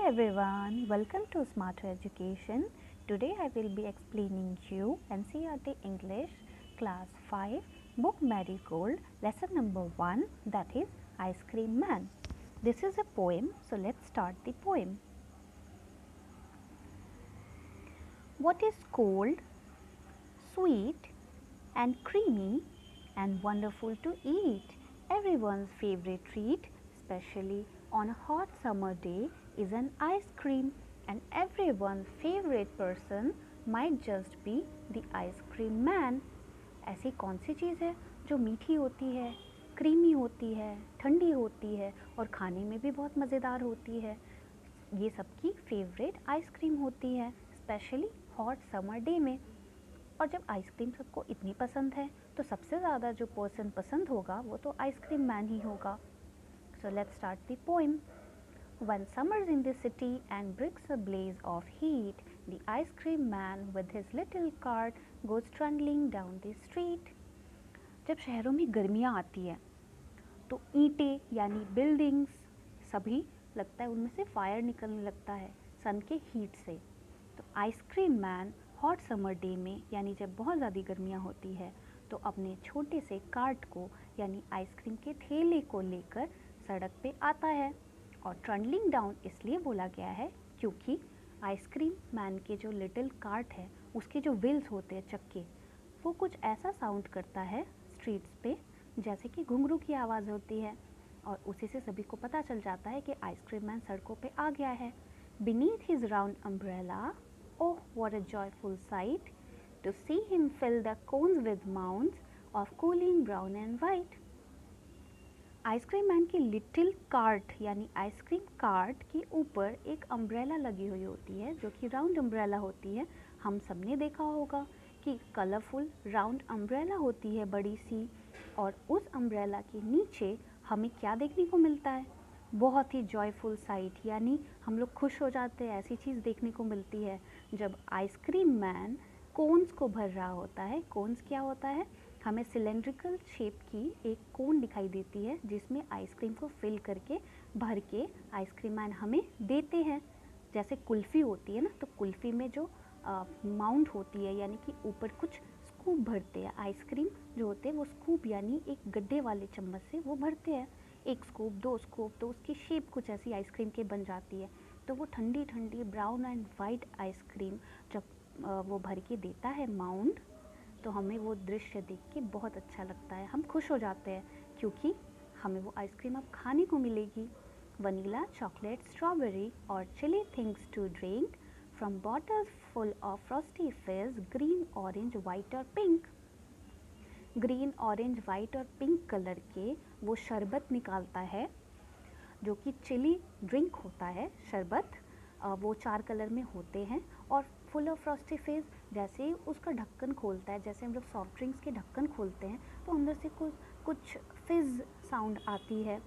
everyone, welcome to Smarter Education. Today I will be explaining you NCERT English Class 5 Book Marigold Lesson number 1, that is Ice Cream Man. This is a poem, so let's start the poem. What is cold, sweet and creamy and wonderful to eat? Everyone's favorite treat, especially on a hot summer day, is an ice cream, and everyone's favorite person might just be the ice cream man. ऐसी कौन सी चीज़ है जो मीठी होती है, creamy होती है, ठंडी होती है और खाने में भी बहुत मज़ेदार होती है? ये सबकी फेवरेट आइसक्रीम होती है, स्पेशली हॉट समर डे में। और जब आइसक्रीम सबको इतनी पसंद है तो सबसे ज़्यादा जो पर्सन पसंद होगा वो तो आइसक्रीम मैन ही होगा। So let's start the poem. When summer's in the city and bricks a blaze of heat, the ice cream man with his little cart goes trundling down the street. जब शहरों में गर्मियाँ आती हैं तो ईंटें यानी बिल्डिंग्स सभी लगता है उनमें से फायर निकलने लगता है सन के हीट से। तो ice cream man hot summer day में यानी जब बहुत ज़्यादा गर्मियाँ होती है तो अपने छोटे से कार्ट को यानी आइसक्रीम के ठेले को लेकर सड़क पे आता है। और ट्रंडलिंग डाउन इसलिए बोला गया है क्योंकि आइसक्रीम मैन के जो लिटिल कार्ट है उसके जो व्हील्स होते हैं चक्के, वो कुछ ऐसा साउंड करता है स्ट्रीट्स पे जैसे कि घुंघरू की आवाज़ होती है, और उसी से सभी को पता चल जाता है कि आइसक्रीम मैन सड़कों पे आ गया है। Beneath his round umbrella, oh what a joyful sight to see him fill the cones with mounds of cooling brown and white. Ice cream man की लिटिल कार्ट यानी आइसक्रीम कार्ट के ऊपर एक अम्ब्रेला लगी हुई होती है जो कि राउंड अम्ब्रेला होती है। हम सब ने देखा होगा कि कलरफुल राउंड अम्ब्रेला होती है बड़ी सी, और उस अम्ब्रेला के नीचे हमें क्या देखने को मिलता है? बहुत ही जॉयफुल साइट, यानी हम लोग खुश हो जाते हैं। ऐसी चीज़ देखने को मिलती है जब आइसक्रीम मैन कोन्स को भर रहा होता है। कोन्स क्या होता है? हमें सिलेंड्रिकल शेप की एक कोन दिखाई देती है जिसमें आइसक्रीम को फिल करके भर के आइसक्रीम मैन हमें देते हैं। जैसे कुल्फ़ी होती है ना, तो कुल्फ़ी में जो माउंट होती है यानी कि ऊपर कुछ स्कूप भरते हैं, आइसक्रीम जो होते हैं वो स्कूप यानी एक गड्ढे वाले चम्मच से वो भरते हैं। एक स्कूप, दो स्कूप, तो उसकी शेप कुछ ऐसी आइसक्रीम की बन जाती है। तो वो ठंडी ठंडी ब्राउन एंड वाइट आइसक्रीम जब वो भर के देता है माउंट, तो हमें वो दृश्य देख के बहुत अच्छा लगता है। हम खुश हो जाते हैं क्योंकि हमें वो आइसक्रीम अब खाने को मिलेगी। वनीला, चॉकलेट, स्ट्रॉबेरी और chilly things to drink from bottles full of frosty fizz, green, orange, white और पिंक। ग्रीन, ऑरेंज, वाइट और पिंक कलर के वो शरबत निकालता है जो कि चिली ड्रिंक होता है। शरबत वो 4 कलर में होते हैं, और फुल ऑफ फ्रॉस्टी फिज, जैसे ही उसका ढक्कन खोलता है, जैसे हम लोग सॉफ्ट ड्रिंक्स के ढक्कन खोलते हैं तो अंदर से कुछ फिज साउंड आती है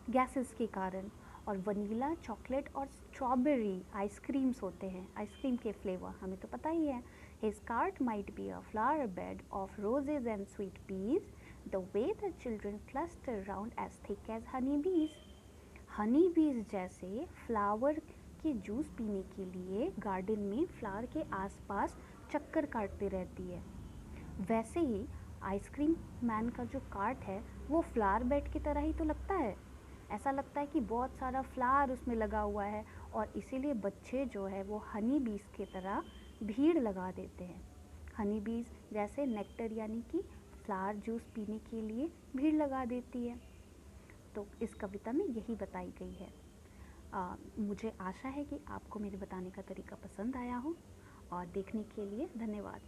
गैसेस के कारण। और वनीला, चॉकलेट और स्ट्रॉबेरी आइसक्रीम्स होते हैं, आइसक्रीम के फ्लेवर हमें तो पता ही है। His cart might be a flower bed of roses and sweet peas, the way the children cluster round as thick as honey bees. Honey बीज जैसे फ्लावर के जूस पीने के लिए गार्डन में फ्लावर के आसपास चक्कर काटती रहती है, वैसे ही आइसक्रीम मैन का जो कार्ट है वो फ्लावर बेड की तरह ही तो लगता है। ऐसा लगता है कि बहुत सारा फ्लावर उसमें लगा हुआ है, और इसीलिए बच्चे जो है वो हनी बीज की तरह भीड़ लगा देते हैं। हनी बीज जैसे नेक्टर यानी कि फ्लावर जूस पीने के लिए भीड़ लगा देती है। तो इस कविता में यही बताई गई है। मुझे आशा है कि आपको मेरे बताने का तरीका पसंद आया हो, और देखने के लिए धन्यवाद।